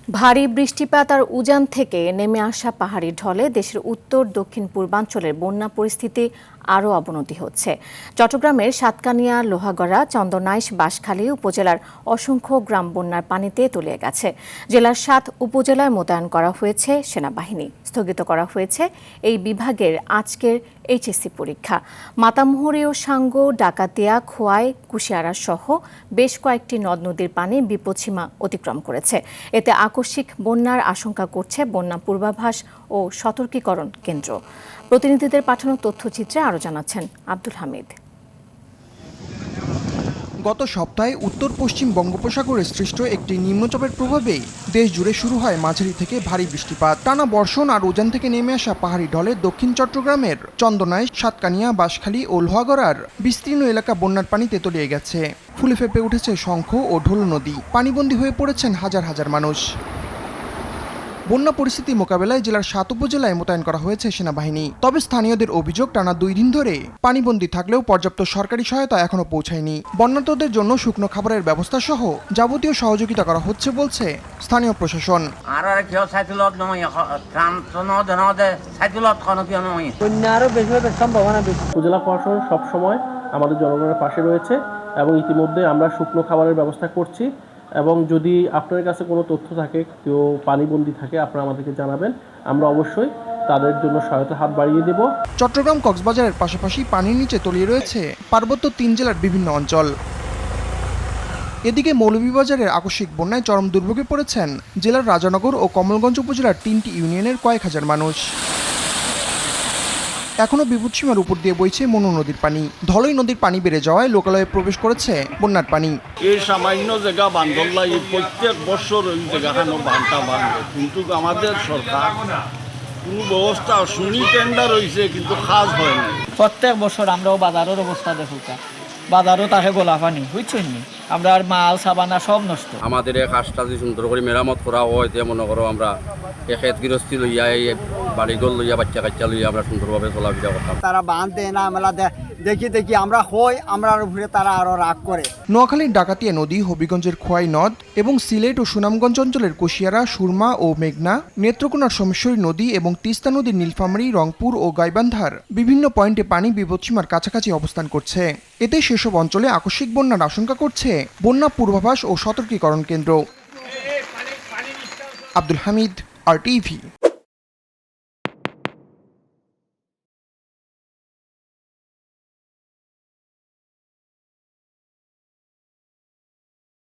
ভারী বৃষ্টিপাত আর উজান থেকে নেমে আসা পাহাড়ি ঢলে দেশের উত্তর দক্ষিণ পূর্বাঞ্চলের বন্যা পরিস্থিতি আরও অবনতি হচ্ছে। চট্টগ্রামের সাতকানিয়া, লোহাগড়া, চন্দনাইশ, বাঁশখালী উপজেলার অসংখ্য গ্রাম বন্যার পানিতে তলিয়ে গেছে। জেলার ৭ উপজেলায় মোতায়েন করা হয়েছে সেনাবাহিনী। স্থগিত করা হয়েছে এই বিভাগের আজকের এইচএসসি পরীক্ষা। মাতামুহুরী ও সাঙ্গ, ডাকাতিয়া, খোয়াই, কুশিয়ারা সহ বেশ কয়েকটি নদ নদীর পানি বিপদসীমা অতিক্রম করেছে। এতে আকস্মিক বন্যার আশঙ্কা করছে বন্যা পূর্বাভাস ও সতর্কীকরণ কেন্দ্র। প্রতিনিধিদের পাঠানো তথ্যচিত্রে আরও জানাচ্ছেন আব্দুল হামিদ। গত সপ্তাহে উত্তর পশ্চিম বঙ্গোপসাগরে সৃষ্ট একটি নিম্নচাপের প্রভাবে দেশ জুড়ে শুরু হয় মাঝারি থেকে ভারী বৃষ্টিপাত। টানা বর্ষণ আর উজান থেকে নেমে আসা পাহাড়ি ঢলে দক্ষিণ চট্টগ্রামের চন্দনাইশ, সাতকানিয়া, বাঁশখালী ও লোহাগড়ার বিস্তীর্ণ এলাকা বন্যার পানিতে তলিয়ে গেছে। ফুলে ফেঁপে উঠেছে শঙ্খ ও ঢোল নদী। পানিবন্দী হয়ে পড়েছেন হাজার হাজার মানুষ। বন্যা পরিস্থিতি মোকাবেলায় জেলার ৭ উপজেলায় মোতায়েন করা হয়েছে সেনাবাহিনী। তবে স্থানীয়দের অভিযোগ, টানা ২ দিন ধরে পানিবন্দী থাকলেও পর্যাপ্ত সরকারি সহায়তা এখনো পৌঁছায়নি। বন্যার্তদের জন্য শুকনো খাবারের ব্যবস্থা সহ যাবতীয় সহযোগিতা করা হচ্ছে বলছে স্থানীয় প্রশাসন। উপজেলা প্রশাসন সবসময় আমাদের জনগণের পাশে রয়েছে এবং ইতিমধ্যে আমরা শুকনো খাবারের ব্যবস্থা করছি। এবং যদি আপনার কাছে কোনো তথ্য থাকে, কেউ পানিবন্দী থাকে, আপনারা আমাদেরকে জানাবেন। আমরা অবশ্যই তাদের জন্য সহায়তার হাত বাড়িয়ে দেব। চট্টগ্রাম, কক্সবাজারের পাশাপাশি পানির নিচে তলিয়ে রয়েছে পার্বত্য ৩ জেলার বিভিন্ন অঞ্চল। এদিকে মৌলভীবাজারের আকস্মিক বন্যায় চরম দুর্ভোগে পড়েছেন জেলার রাজানগর ও কমলগঞ্জ উপজেলার ৩টি ইউনিয়নের কয়েক হাজার মানুষ। এখনো বিপদসীমার উপর দিয়ে বইছে মনু নদীর পানি। ধলই নদীর পানি বেড়ে যাওয়ায় লোকালয়ে প্রবেশ করেছে বন্যার পানি। এই সামান্য জায়গা বান্ধলাই প্রত্যেক বছর ওই জায়গাখানো বানটা বাঁধে, কিন্তু আমাদের সরকার কোনো ব্যবস্থা শুনি টেন্ডার হয়েছে কিন্তু কাজ হয় না। প্রত্যেক বছর আমরাও বাজারের অবস্থা দেখুকা, বাজারও তাকে গোলা পানি বুঝছেন নি, আমরা আর মাল সাবানা সব নষ্ট। আমাদের এই কাজটা যদি সুন্দর করে মেরামত করা হয়, যে মনে করো আমরা এই ক্ষেত গৃহস্থী লইয়া, এই বাড়িঘর লইয়া, বাচ্চা কাচ্চা লইয়া আমরা সুন্দরভাবে চলাফেরা করতাম। তারা বাঁধ দেয় না, আমরা দেখি আমরা হই, আমরা উপরে তারা আরো রাগ করে। নোয়াখালীর ডাকাতিয়া নদী, হবিগঞ্জের খোয়াই নদ এবং সিলেট ও সুনামগঞ্জ অঞ্চলের কুশিয়ারা, সুরমা ও মেঘনা, নেত্রকোনার সোমেশ্বরী নদী এবং তিস্তা নদীর নীলফামারী, রংপুর ও গাইবান্ধার বিভিন্ন পয়েন্টে পানি বিপদসীমার কাছাকাছি অবস্থান করছে। এতে সেসব অঞ্চলে আকস্মিক বন্যার আশঙ্কা করছে বন্যা পূর্বাভাস ও সতর্কীকরণ কেন্দ্র। আব্দুল হামিদ, RTV।